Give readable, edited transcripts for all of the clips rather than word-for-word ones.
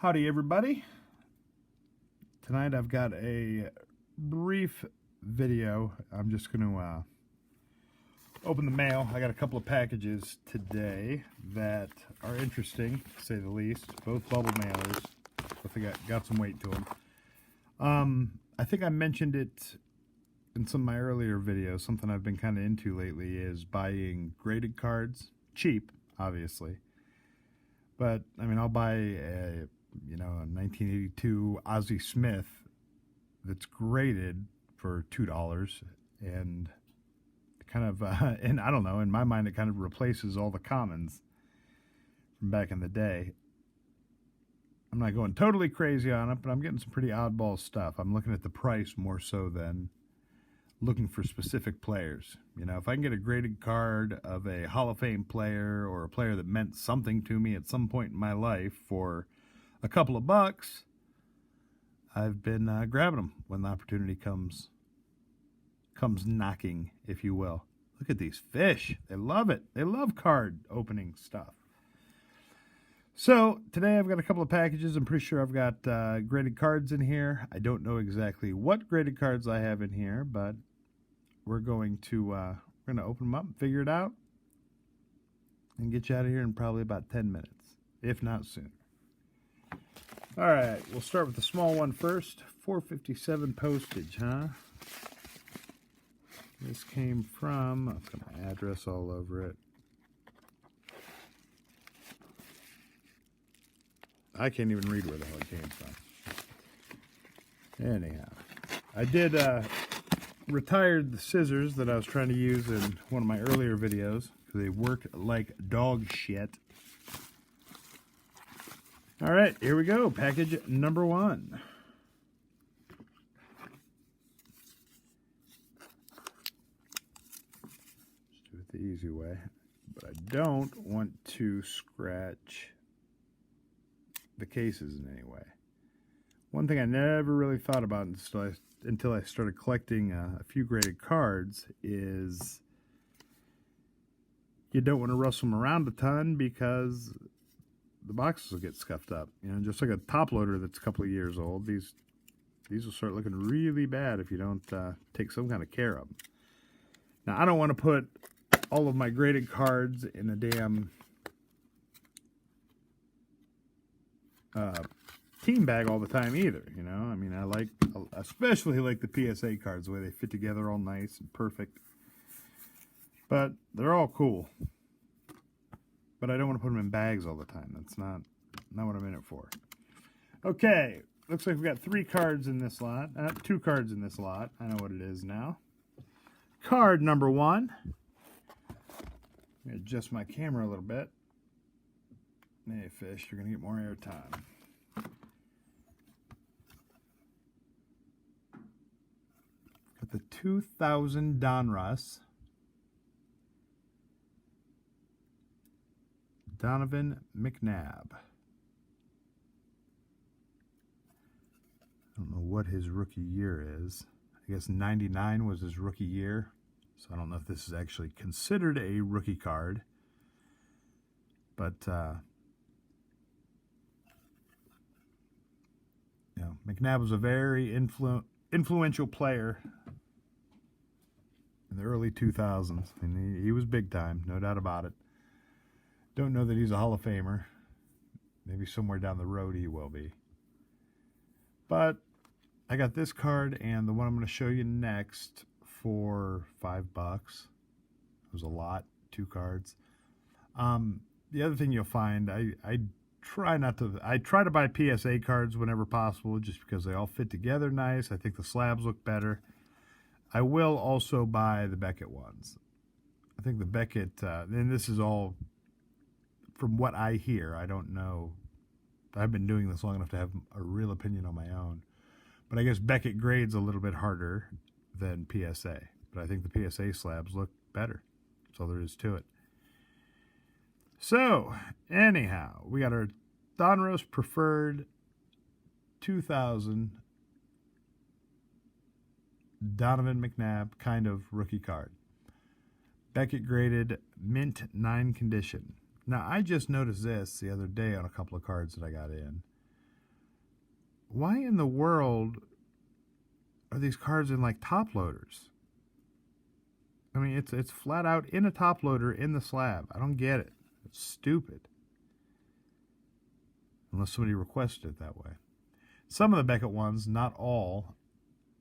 Howdy everybody. Tonight I've got a brief video. I'm just going to open the mail. I got a couple of packages today that are interesting, to say the least. Both bubble mailers. So they got some weight to them. I think I mentioned it in some of my earlier videos. Something I've been kind of into lately is buying graded cards. Cheap, obviously. But, I mean, I'll buy a 1982 Ozzie Smith that's graded for $2 and kind of, and I don't know, in my mind it kind of replaces all the commons from back in the day. I'm not going totally crazy on it, but I'm getting some pretty oddball stuff. I'm looking at the price more so than looking for specific players. You know, if I can get a graded card of a Hall of Fame player or a player that meant something to me at some point in my life for a couple of bucks, I've been grabbing them when the opportunity comes knocking, if you will. Look at these fish. They love it. They love card opening stuff. So today I've got a couple of packages. I'm pretty sure I've got graded cards in here. I don't know exactly what graded cards I have in here, but we're going to open them up and figure it out and get you out of here in probably about 10 minutes, if not sooner. All right, we'll start with the small one first. $4.57 postage, huh? This came from, I've got my address all over it. I can't even read where the hell it came from. Anyhow, I did retired the scissors that I was trying to use in one of my earlier videos because they worked like dog shit. All right, here we go. Package number one. Let's do it the easy way. But I don't want to scratch the cases in any way. One thing I never really thought about until I started collecting a few graded cards is you don't want to rustle them around a ton because the boxes will get scuffed up. You know, just like a top loader that's a couple of years old, these will start looking really bad if you don't take some kind of care of them. Now, I don't want to put all of my graded cards in a damn team bag all the time either, you know. I mean, especially like the PSA cards, the way they fit together all nice and perfect. But they're all cool. But I don't want to put them in bags all the time. That's not what I'm in it for. Okay, looks like we've got 3 cards in this lot. 2 cards in this lot. I know what it is now. Card number 1. Let me adjust my camera a little bit. Hey, fish, you're going to get more airtime. Got the 2000 Donruss. Donovan McNabb. I don't know what his rookie year is. I guess 99 was his rookie year. So I don't know if this is actually considered a rookie card. But, McNabb was a very influential player in the early 2000s. And he was big time, no doubt about it. Don't know that he's a Hall of Famer. Maybe somewhere down the road he will be. But I got this card and the one I'm going to show you next for $5. It was a lot, 2 cards. The other thing you'll find, I try to buy PSA cards whenever possible just because they all fit together nice. I think the slabs look better. I will also buy the Beckett ones. I think the Beckett, and this is all from what I hear. I don't know. I've been doing this long enough to have a real opinion on my own. But I guess Beckett grades a little bit harder than PSA. But I think the PSA slabs look better. That's all there is to it. So, anyhow, we got our Donruss Preferred 2000 Donovan McNabb kind of rookie card. Beckett graded mint 9 condition. Now, I just noticed this the other day on a couple of cards that I got in. why in the world are these cards in like top loaders? I mean, it's flat out in a top loader in the slab. I don't get it. It's stupid. Unless somebody requested it that way. Some of the Beckett ones, not all,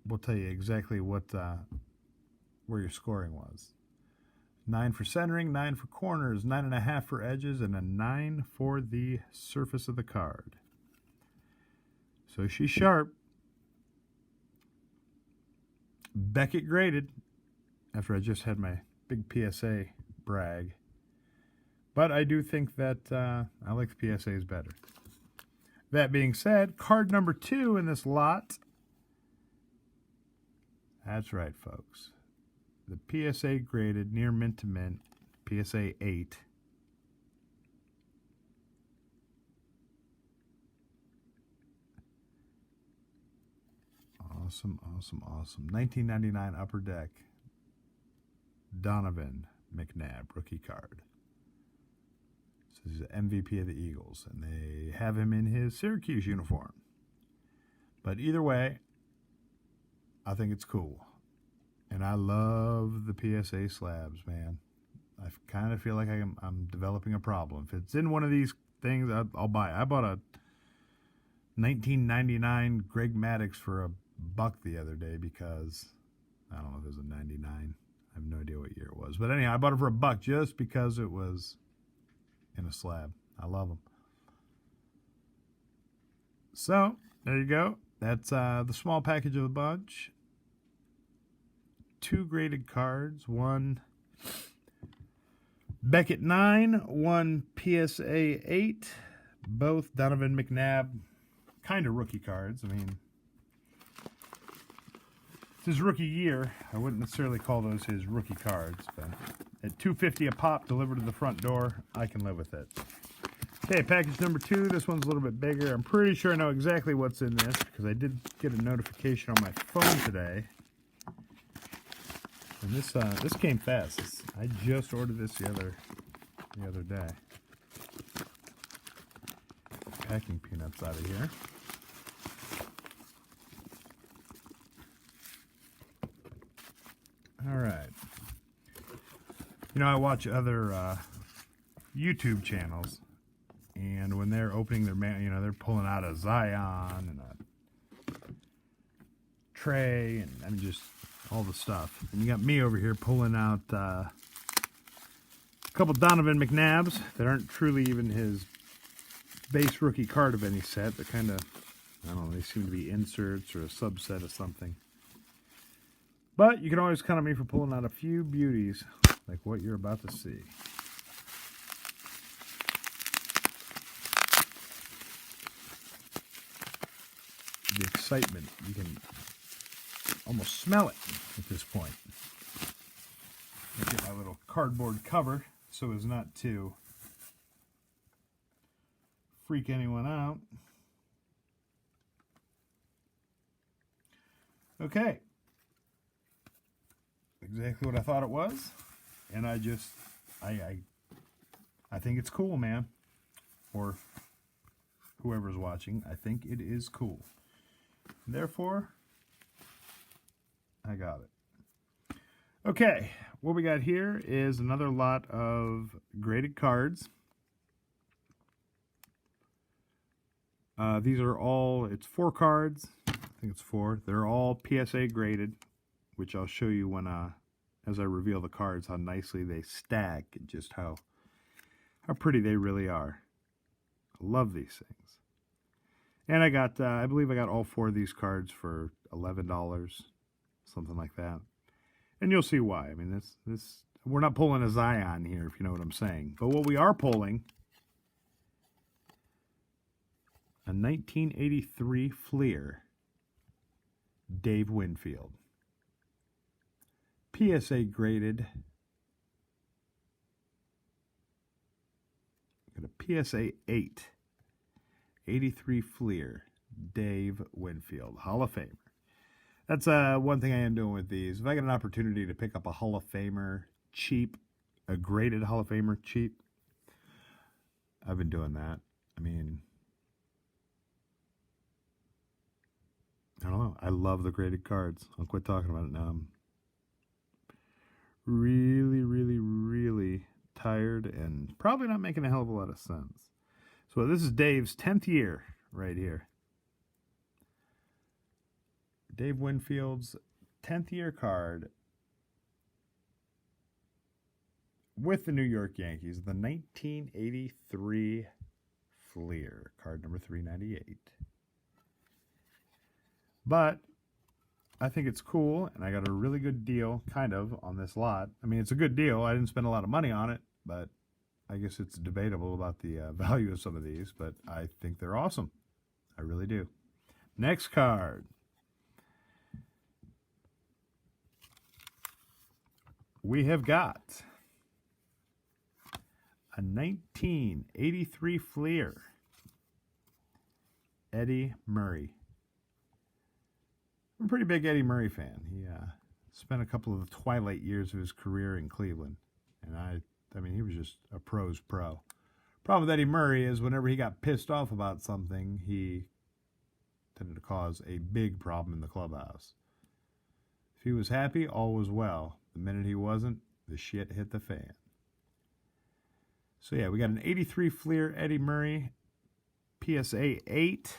will tell you exactly what where your scoring was. 9 for centering, 9 for corners, 9.5 for edges, and a 9 for the surface of the card. So she's sharp. Beckett graded after I just had my big PSA brag. But I do think that I like the PSAs better. That being said, card number 2 in this lot. That's right, folks. The PSA graded near mint to mint, PSA 8. Awesome, awesome, awesome. 1999 Upper Deck. Donovan McNabb, rookie card. So he's the MVP of the Eagles, and they have him in his Syracuse uniform. But either way, I think it's cool. And I love the PSA slabs, man. I kind of feel like I'm developing a problem. If it's in one of these things, I'll buy it. I bought a 1999 Greg Maddux for $1 the other day because, I don't know if it was a 99. I have no idea what year it was. But anyhow, I bought it for $1 just because it was in a slab. I love them. So, there you go. That's the small package of the bunch. 2 graded cards, 1 Beckett 9, 1 PSA 8, both Donovan McNabb, kind of rookie cards. I mean, it's his rookie year. I wouldn't necessarily call those his rookie cards, but at $2.50 a pop delivered to the front door, I can live with it. Okay, package number 2. This one's a little bit bigger. I'm pretty sure I know exactly what's in this because I did get a notification on my phone today. And this came fast. I just ordered this the other day. Packing peanuts out of here. All right. You know, I watch other YouTube channels, and when they're opening their mail, you know, they're pulling out a Zion and a tray, and I mean, just all the stuff. And you got me over here pulling out a couple Donovan McNabbs that aren't truly even his base rookie card of any set. They're kind of, I don't know, they seem to be inserts or a subset of something. But you can always count on me for pulling out a few beauties like what you're about to see. The excitement, you can almost smell it at this point. I'll get my little cardboard cover so as not to freak anyone out. Okay. Exactly what I thought it was. And I think it's cool, man. Or whoever's watching, I think it is cool. Therefore, I got it. Okay, what we got here is another lot of graded cards. These are all, it's 4 cards. I think it's 4. They're all PSA graded, which I'll show you when, as I reveal the cards, how nicely they stack and just how pretty they really are. I love these things. And I got, I believe I got all 4 of these cards for $11, something like that. And you'll see why. I mean, this we're not pulling a Zion here, if you know what I'm saying. But what we are pulling, a 1983 Fleer, Dave Winfield. PSA graded. Got a PSA 8. 83 Fleer, Dave Winfield, Hall of Famer. That's one thing I am doing with these. If I get an opportunity to pick up a Hall of Famer cheap, a graded Hall of Famer cheap, I've been doing that. I mean, I don't know. I love the graded cards. I'll quit talking about it now. I'm really, really, really tired and probably not making a hell of a lot of sense. So this is Dave's 10th year right here. Dave Winfield's 10th year card with the New York Yankees, the 1983 Fleer, card number 398. But I think it's cool, and I got a really good deal, kind of, on this lot. I mean, it's a good deal. I didn't spend a lot of money on it, but I guess it's debatable about the value of some of these, but I think they're awesome. I really do. Next card. We have got a 1983 Fleer, Eddie Murray. I'm a pretty big Eddie Murray fan. He spent a couple of the twilight years of his career in Cleveland, and I mean, he was just a pro's pro. Problem with Eddie Murray is whenever he got pissed off about something, he tended to cause a big problem in the clubhouse. If he was happy, all was well. The minute he wasn't, the shit hit the fan. So yeah, we got an 83 Fleer Eddie Murray PSA 8,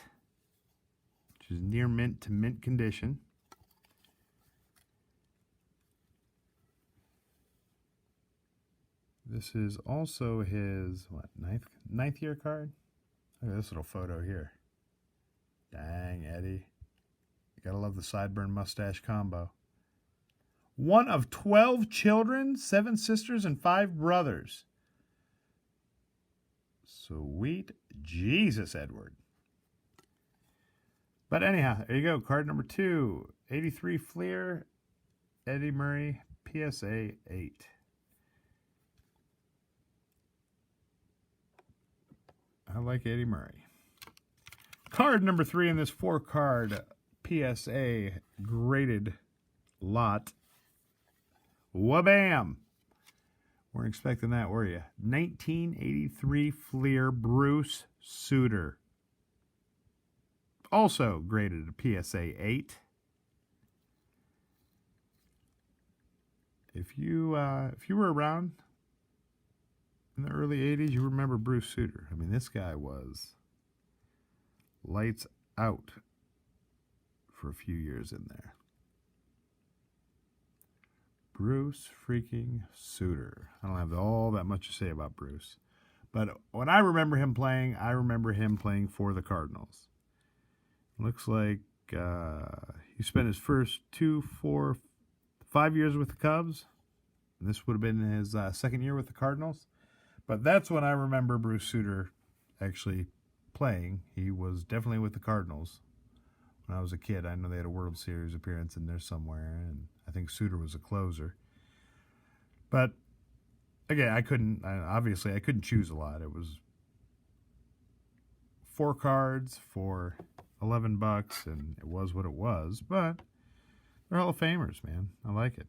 which is near mint to mint condition. This is also his, ninth year card? Look at this little photo here. Dang, Eddie. You gotta love the sideburn mustache combo. One of 12 children, 7 sisters, and 5 brothers. Sweet Jesus, Edward. But anyhow, there you go. Card number 2. 83 Fleer, Eddie Murray, PSA 8. I like Eddie Murray. Card number 3 in this 4-card PSA graded lot. Wha-bam! Weren't expecting that, were you? 1983 Fleer Bruce Sutter. Also graded a PSA 8. If you were around in the early 80s, you remember Bruce Sutter. I mean, this guy was lights out for a few years in there. Bruce freaking Sutter. I don't have all that much to say about Bruce. But when I remember him playing for the Cardinals. Looks like he spent his first 2, 4, 5 years with the Cubs. And this would have been his second year with the Cardinals. But that's when I remember Bruce Sutter actually playing. He was definitely with the Cardinals. When I was a kid, I know they had a World Series appearance in there somewhere, and I think Sutter was a closer. But again, I couldn't choose a lot. It was 4 cards for $11, and it was what it was. But they're Hall of Famers, man. I like it.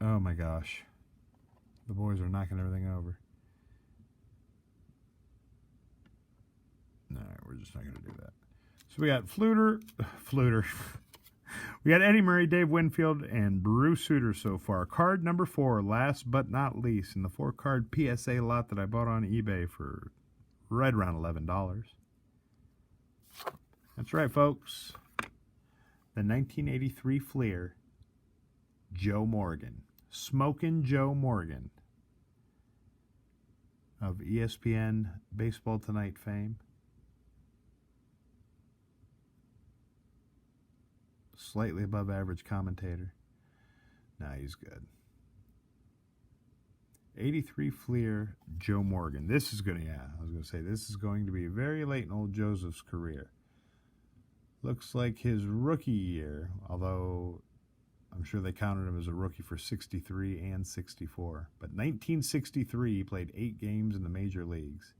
Oh my gosh, the boys are knocking everything over. All right, we're just not going to do that. So we got Fluter. We got Eddie Murray, Dave Winfield, and Bruce Sutter so far. Card number 4, last but not least, in the 4-card PSA lot that I bought on eBay for right around $11. That's right, folks. The 1983 Fleer, Joe Morgan. Smokin' Joe Morgan of ESPN Baseball Tonight fame. Slightly above average commentator. Nah, he's good. 83 Fleer, Joe Morgan. This is going to be very late in old Joseph's career. Looks like his rookie year, although I'm sure they counted him as a rookie for 63 and 64. But 1963, he played 8 games in the major leagues.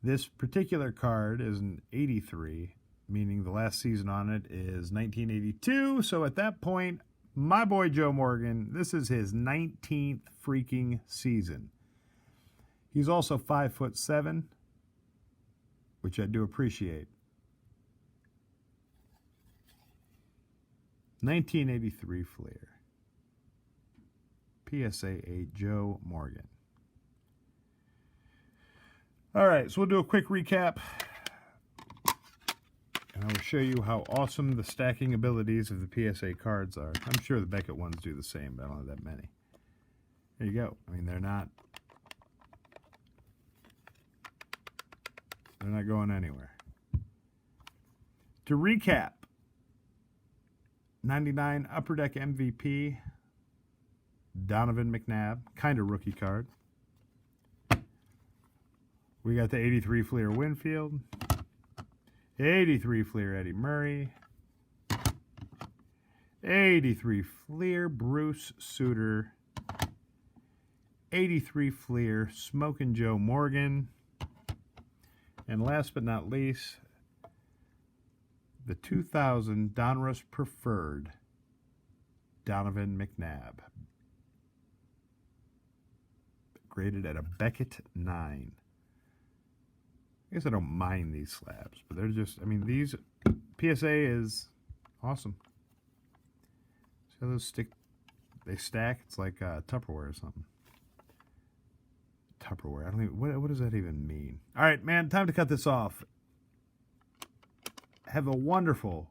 This particular card is an 83, meaning the last season on it is 1982. So at that point, my boy Joe Morgan, this is his 19th freaking season. He's also 5'7", which I do appreciate. 1983 Fleer. PSA 8 Joe Morgan. All right, so we'll do a quick recap. And I will show you how awesome the stacking abilities of the PSA cards are. I'm sure the Beckett ones do the same, but I don't have that many. There you go. I mean, they're not going anywhere. To recap, 99 Upper Deck MVP, Donovan McNabb, kind of rookie card. We got the 83 Fleer Winfield, 83 Fleer Eddie Murray, 83 Fleer Bruce Sutter, 83 Fleer Smokin' Joe Morgan, and last but not least, the 2000 Donruss Preferred Donovan McNabb, graded at a Beckett 9. I guess I don't mind these slabs, but they're just, I mean, these, PSA is awesome. See how those stick, they stack? It's like Tupperware or something. Tupperware, I don't even, what does that even mean? All right, man, time to cut this off. Have a wonderful,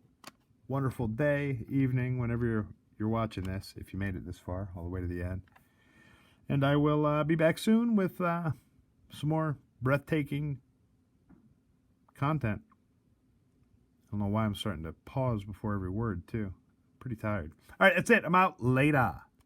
wonderful day, evening, whenever you're watching this, if you made it this far, all the way to the end. And I will be back soon with some more breathtaking content. I don't know why I'm starting to pause before every word, too. Pretty tired. All right, that's it. I'm out. Later.